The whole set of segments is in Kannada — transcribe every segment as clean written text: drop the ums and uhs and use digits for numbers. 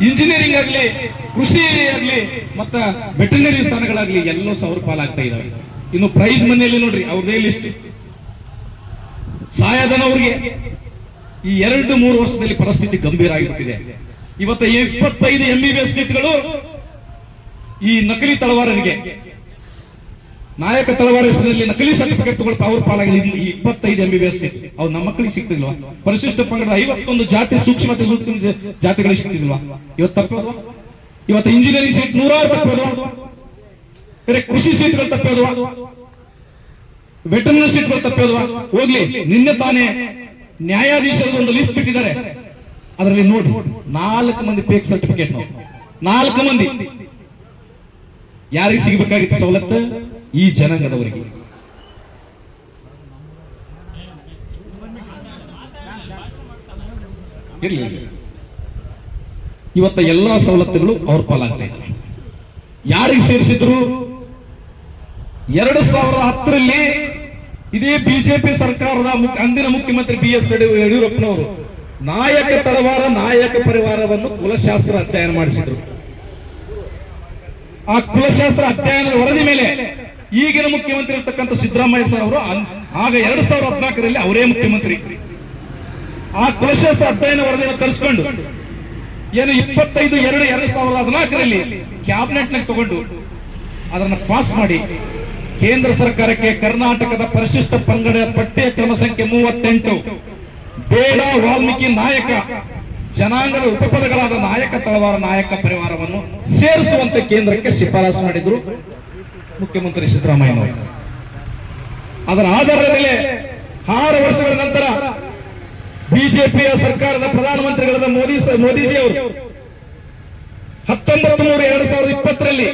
ಇಂಜಿನಿಯರಿಂಗ್ ಆಗ್ಲಿ, ಕೃಷಿ ಆಗ್ಲಿ, ಮತ್ತ ವೆಟರ್ನರಿ ಸ್ಥಾನಗಳಾಗ್ಲಿ ಎಲ್ಲೋ ಸಾವಿರ ಪಾಲಾಗ್ತಾ ಇದಾವೆ. ಇನ್ನು ಪ್ರೈಸ್ ಮನೆಯಲ್ಲಿ ನೋಡ್ರಿ ಅವ್ರದೇ ಲಿಸ್ಟ್. ಸಹಾಯಧನ ಅವ್ರಿಗೆ ಈ 2-3 ವರ್ಷದಲ್ಲಿ ಪರಿಸ್ಥಿತಿ ಗಂಭೀರ ಆಗಿಬಿಟ್ಟಿದೆ. ಇವತ್ತು 25 MBBS ಸೀಟ್ಗಳು ಈ ನಕಲಿ ತಳವಾರರಿಗೆ, ನಾಯಕ ತಳವಾರ ಹೆಸರಿನಲ್ಲಿ ನಕಲಿ ಸರ್ಟಿಫಿಕೇಟ್ ತಗೊಳ್ತಾ ಅವ್ರ ಪಾಲಾಗಿದೆ. 25 MBBS ಸೀಟ್ ಅವ್ರು ನಮ್ಮ ಮಕ್ಕಳಿಗೆ ಸಿಗ್ತಿಲ್ವಾ? ಪರಿಶಿಷ್ಟ ಪಂಗಡದ 51 ಜಾತಿ ಸೂಕ್ಷ್ಮತೆ ಜಾತಿಗಳಿಗೆ ಸಿಗ್ತಿಲ್ವಾ? ಇವತ್ತು ತಪ್ಪೋದು. ಇವತ್ತು ಇಂಜಿನಿಯರಿಂಗ್ ಸೀಟ್ 100 ತಪ್ಪೋದು, ಕೃಷಿ ಸೀಟ್ಗಳು ತಪ್ಪೋದು, ವೆಟರ್ನರಿ ಸೀಟ್ಗಳು ತಪ್ಪೋದು. ಹೋಗ್ಲಿ, ನಿನ್ನೆ ತಾನೇ ನ್ಯಾಯಾಧೀಶರದ ಒಂದು ಲಿಸ್ಟ್ ಬಿಟ್ಟಿದ್ದಾರೆ. ಅದರಲ್ಲಿ ನೋಡಿ 4 ಮಂದಿ ಫೇಕ್ ಸರ್ಟಿಫಿಕೇಟ್, 4 ಮಂದಿ. ಯಾರಿಗೆ ಸಿಗಬೇಕಾಗಿತ್ತು ಸವಲತ್ತು? ಈ ಜನಾಂಗದವರಿಗೆ. ಇರ್ಲಿ, ಇವತ್ತ ಎಲ್ಲಾ ಸವಲತ್ತುಗಳು ಅವ್ರ ಪಾಲಾಗ್ತಾ ಇದೆ. ಯಾರಿಗೆ ಸೇರಿಸಿದ್ರು? 2010ರಲ್ಲಿ ಇದೇ ಬಿಜೆಪಿ ಸರ್ಕಾರದ ಅಂದಿನ ಮುಖ್ಯಮಂತ್ರಿ BS ಯಡಿಯೂರಪ್ಪನವರು ನಾಯಕ ತಳವಾರ ನಾಯಕ ಪರಿವಾರವನ್ನು ಕುಲಶಾಸ್ತ್ರ ಅಧ್ಯಯನ ಮಾಡಿಸಿದ್ರು. ಆ ಕುಲಶಾಸ್ತ್ರ ಅಧ್ಯಯನದ ವರದಿ ಮೇಲೆ ಈಗಿನ ಮುಖ್ಯಮಂತ್ರಿ ಇರ್ತಕ್ಕಂಥ ಸಿದ್ದರಾಮಯ್ಯ ಸರ್ ಅವರು ಆಗ 2014ರಲ್ಲಿ ಅವರೇ ಮುಖ್ಯಮಂತ್ರಿ. ಆ ಕುಲಶಾಸ್ತ್ರ ಅಧ್ಯಯನ ವರದಿಯನ್ನು ತರಿಸಿಕೊಂಡು ಏನು 25/2/2014ರಲ್ಲಿ ಕ್ಯಾಬಿನೆಟ್ ನಲ್ಲಿ ತಗೊಂಡು ಅದನ್ನು ಪಾಸ್ ಮಾಡಿ ಕೇಂದ್ರ ಸರ್ಕಾರಕ್ಕೆ ಕರ್ನಾಟಕದ ಪರಿಶಿಷ್ಟ ಪಂಗಡ ಪಠ್ಯ ಕ್ರಮ ಸಂಖ್ಯೆ 38 ಬೇಡ ವಾಲ್ಮೀಕಿ ನಾಯಕ ಜನಾಂಗದ ಉಪಪದಗಳಾದ ನಾಯಕ ತಳವಾರ ನಾಯಕ ಪರಿವಾರವನ್ನು ಸೇರಿಸುವಂತೆ ಕೇಂದ್ರಕ್ಕೆ ಶಿಫಾರಸು ಮಾಡಿದ್ರು ಮುಖ್ಯಮಂತ್ರಿ ಸಿದ್ದರಾಮಯ್ಯನವರು. ಅದರ ಆಧಾರದ ಮೇಲೆ 6 ವರ್ಷಗಳ ನಂತರ ಬಿಜೆಪಿಯ ಸರ್ಕಾರದ ಪ್ರಧಾನಮಂತ್ರಿಗಳಾದ ಮೋದಿಜಿ ಅವರು 19/3/2020ರಲ್ಲಿ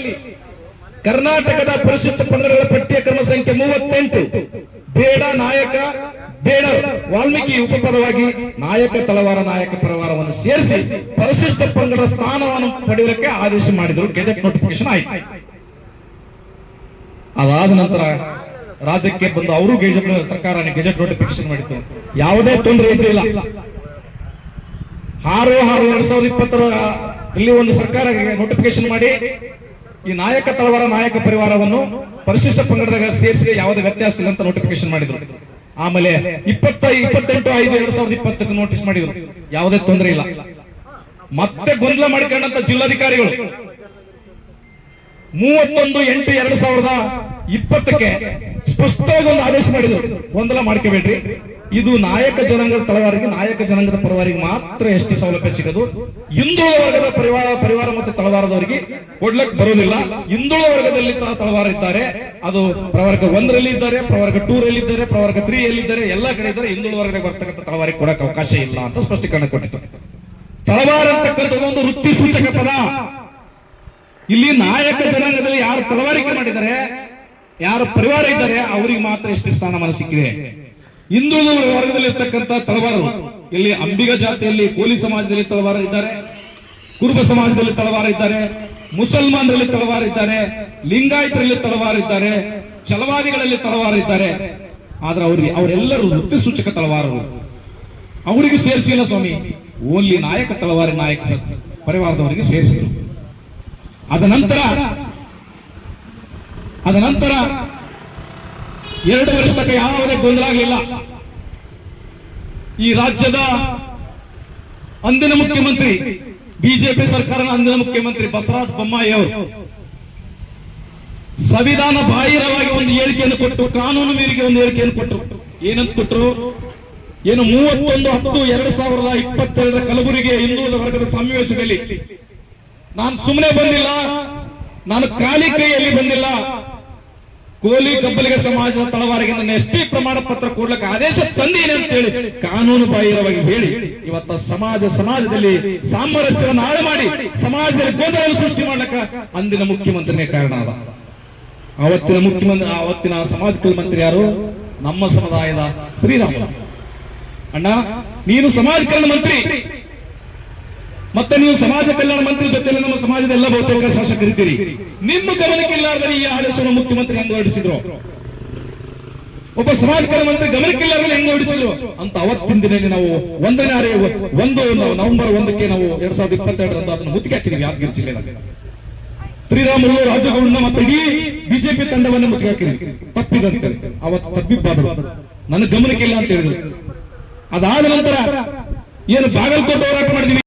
ಕರ್ನಾಟಕದ ಪರಿಶಿಷ್ಟ ಪಂಗಡಗಳ ಪಠ್ಯ ಕ್ರಮ ಸಂಖ್ಯೆ 38 ಬೇಡ ನಾಯಕ ಬೇಡ ವಾಲ್ಮೀಕಿ ಉಪಪದವಾಗಿ ನಾಯಕ ತಳವಾರ ನಾಯಕ ಪರಿವಾರವನ್ನು ಸೇರಿಸಿ ಪರಿಶಿಷ್ಟ ಪಂಗಡ ಸ್ಥಾನವನ್ನು ಪಡೆಯುವುದಕ್ಕೆ ಆದೇಶ ಮಾಡಿದರು. ಗೆಜೆಟ್ ನೋಟಿಫಿಕೇಶನ್ ಆಯಿತು. ಅದಾದ ನಂತರ ರಾಜ್ಯಕ್ಕೆ ಬಂದು ಅವರು ಸರ್ಕಾರ ಗೆಜೆಟ್ ನೋಟಿಫಿಕೇಶನ್ ಮಾಡಿತ್ತು. ಯಾವುದೇ ತೊಂದರೆ ಇದ್ದಿಲ್ಲ. 6/6/2020ರಲ್ಲಿ ಒಂದು ಸರ್ಕಾರ ನೋಟಿಫಿಕೇಶನ್ ಮಾಡಿ ಈ ನಾಯಕ ತಳವಾರ ನಾಯಕ ಪರಿವಾರವನ್ನು ಪರಿಶಿಷ್ಟ ಪಂಗಡದಾಗ ಸೇರಿಸಿ ಯಾವುದೇ ವ್ಯತ್ಯಾಸ ಇಲ್ಲ ಅಂತ ನೋಟಿಫಿಕೇಶನ್ ಮಾಡಿದ್ರು. ಆಮೇಲೆ 28/5/2020 ನೋಟಿಸ್ ಮಾಡಿದ್ರು. ಯಾವುದೇ ತೊಂದರೆ ಇಲ್ಲ. ಮತ್ತೆ ಗೊಂದಲ ಮಾಡಿಕೊಂಡಂತ ಜಿಲ್ಲಾಧಿಕಾರಿಗಳು 31/8/2020ಕ್ಕೆ ಸ್ಪಷ್ಟವಾಗಿ ಒಂದು ಆದೇಶ ಮಾಡಿದ್ರು. ಗೊಂದಲ ಮಾಡ್ಕೋಬೇಡ್ರಿ, ಇದು ನಾಯಕ ಜನಾಂಗದ ತಳವಾರಿಗೆ ನಾಯಕ ಜನಾಂಗದ ಪರಿವಾರಿಗೆ ಮಾತ್ರ ಎಷ್ಟಿ ಸೌಲಭ್ಯ ಸಿಗೋದು. ಹಿಂದುಳಿದ ವರ್ಗದ ಪರಿವಾರ ಮತ್ತು ತಳವಾರದವರಿಗೆ ಕೊಡ್ಲಕ್ ಬರೋದಿಲ್ಲ. ಹಿಂದುಳಿದ ವರ್ಗದಲ್ಲಿ ತಳವಾರ ಇದ್ದಾರೆ, ಅದು ಪ್ರವರ್ಗ 1ರಲ್ಲಿ ಇದ್ದಾರೆ, ಪ್ರವರ್ಗ 2ರಲ್ಲಿ ಇದ್ದಾರೆ, ಪ್ರವರ್ಗ 3ಯಲ್ಲಿ ಇದ್ದಾರೆ, ಎಲ್ಲಾ ಕಡೆ ಇದ್ದಾರೆ. ಹಿಂದುಳಿದ ವರ್ಗದಾಗ ಬರ್ತಕ್ಕಂಥ ತಳವಾರಿಗೆ ಕೊಡಕ್ಕೆ ಅವಕಾಶ ಇಲ್ಲ ಅಂತ ಸ್ಪಷ್ಟೀಕರಣ ಕೊಟ್ಟಿತ್ತು. ತಳವಾರ ಅಂತಕ್ಕಂಥದ್ದು ಒಂದು ವೃತ್ತಿ ಸೂಚಕ ಪದ. ಇಲ್ಲಿ ನಾಯಕ ಜನಾಂಗದಲ್ಲಿ ಯಾರು ತಳವಾರಿಕೆ ಮಾಡಿದ್ದಾರೆ, ಯಾರು ಪರಿವಾರ ಇದ್ದಾರೆ, ಅವರಿಗೆ ಮಾತ್ರ ಎಷ್ಟು ಸ್ಥಾನಮಾನ ಸಿಕ್ಕಿದೆ. ಹಿಂದುಳಿದ ವರ್ಗದಲ್ಲಿ ಇರ್ತಕ್ಕಂಥ ತಳವಾರರು ಇಲ್ಲಿ ಅಂಬಿಗ ಜಾತಿಯಲ್ಲಿ ಕೋಲಿ ಸಮಾಜದಲ್ಲಿ ತಳವಾರ ಇದ್ದಾರೆ, ಕುರುಬ ಸಮಾಜದಲ್ಲಿ ತಳವಾರ ಇದ್ದಾರೆ, ಮುಸಲ್ಮಾನರಲ್ಲಿ ತಳವಾರ ಇದ್ದಾರೆ, ಲಿಂಗಾಯತರಲ್ಲಿ ತಳವಾರ ಇದ್ದಾರೆ, ಛಲವಾದಿಗಳಲ್ಲಿ ತಳವಾರ ಇದ್ದಾರೆ. ಆದ್ರೆ ಅವರೆಲ್ಲರೂ ವೃತ್ತಿ ಸೂಚಕ ತಳವಾರರು. ಅವರಿಗೆ ಸೇರಿಸಿಲ್ಲ ಸ್ವಾಮಿ, ಓನ್ಲಿ ನಾಯಕ ತಳವಾರ ನಾಯಕ ಪರಿವಾರದವರಿಗೆ ಸೇರಿಸಿಲ್ಲ. ಅದ ನಂತರ 2 ವರ್ಷ ತನಕ ಯಾವುದೇ ಗೊಂದಲ ಆಗಲಿಲ್ಲ. ಈ ರಾಜ್ಯದ ಅಂದಿನ ಮುಖ್ಯಮಂತ್ರಿ, ಬಿಜೆಪಿ ಸರ್ಕಾರದ ಅಂದಿನ ಮುಖ್ಯಮಂತ್ರಿ ಬಸವರಾಜ ಬೊಮ್ಮಾಯಿ ಅವರು ಸಂವಿಧಾನ ಬಾಹಿರವಾಗಿ ಒಂದು ಹೇಳಿಕೆಯನ್ನು ಕೊಟ್ಟು, ಕಾನೂನು ಮೀರಿಗೆ ಒಂದು ಹೇಳಿಕೆಯನ್ನು ಕೊಟ್ಟರು. ಏನಂತ ಕೊಟ್ಟರು? ಏನು 31/10/2022 ಕಲಬುರಗಿ ಹಿಂದುಳಿದ ವರ್ಗದ ಸಮಾವೇಶದಲ್ಲಿ ನಾನು ಸುಮ್ಮನೆ ಬಂದಿಲ್ಲ, ನಾನು ಖಾಲಿ ಕೈಯಲ್ಲಿ ಬಂದಿಲ್ಲ, ಕೋಲಿ ಕಬ್ಬಲಿಗ ಸಮಾಜದ ತಳವಾರಿಗೆ ನನ್ನ ಎಷ್ಟೇ ಪ್ರಮಾಣ ಪತ್ರ ಕೊಡ್ಲಿಕ್ಕೆ ಆದೇಶ ತಂದೇನೆ ಅಂತ ಹೇಳಿ ಕಾನೂನು ಬಾಹಿರವಾಗಿ ಹೇಳಿ ಇವತ್ತ ಸಮಾಜದಲ್ಲಿ ಸಾಮರಸ್ಯವನ್ನು ಹಾಳು ಮಾಡಿ ಸಮಾಜದಲ್ಲಿ ಗೊಂದಲ ಸೃಷ್ಟಿ ಮಾಡ್ಲಿಕ್ಕೆ ಅಂದಿನ ಮುಖ್ಯಮಂತ್ರಿನೇ ಕಾರಣ ಅದ. ಅವತ್ತಿನ ಸಮಾಜ ಕಲ್ಯಾಣ ಮಂತ್ರಿ ಯಾರು? ನಮ್ಮ ಸಮುದಾಯದ ಶ್ರೀರಾಮ ಅಣ್ಣ. ನೀನು ಸಮಾಜ ಕಲ್ಯಾಣ ಮಂತ್ರಿ, ಮತ್ತೆ ನೀವು ಸಮಾಜ ಕಲ್ಯಾಣ ಮಂತ್ರಿ ಜೊತೆಯಲ್ಲಿ ನಮ್ಮ ಸಮಾಜದ ಎಲ್ಲ ಬಹುತೇಕ ಶಾಸಕರಿದ್ದೀರಿ. ನಿಮ್ಮ ಗಮನಕ್ಕೆ ಇಲ್ಲಾರ್ದರೆ ಈ ಆದೇಶವನ್ನು ಮುಖ್ಯಮಂತ್ರಿ ಹೆಂಗ್ ಹೊರಡಿಸಿದ್ರು? ಒಬ್ಬ ಸಮಾಜಕರ ಮಂತ್ರಿ ಗಮನಕ್ಕಿಲ್ಲ ಹೆಂಗ್ ಹೊಡಿಸಲು ಅಂತ ಅವತ್ತಿನ ದಿನ ನಾವು 1 ನವೆಂಬರ್ 1ಕ್ಕೆ ನಾವು 2022 ಅದನ್ನು ಮುತ್ತಿಗೆ ಹಾಕಿದೀವಿ ಯಾದಗಿರಿ ಜಿಲ್ಲೆಯಲ್ಲಿ. ಶ್ರೀರಾಮುಲು, ರಾಜಗೌಡ ಮತ್ತೆ ಇಡೀ ಬಿಜೆಪಿ ತಂಡವನ್ನು ಮುತ್ತಿಗೆ ಹಾಕಿದ್ವಿ ತಪ್ಪಿದಂತೆ. ಅವತ್ತು ತಪ್ಪಿಬ್ಬಾದ್ರು ನನ್ನ ಗಮನಕ್ಕಿಲ್ಲ ಅಂತ ಹೇಳಿದ್ರು. ಅದಾದ ನಂತರ ಏನು ಬಾಗಲಕೋಟೆ ಹೋರಾಟ ಮಾಡಿದ್ವಿ.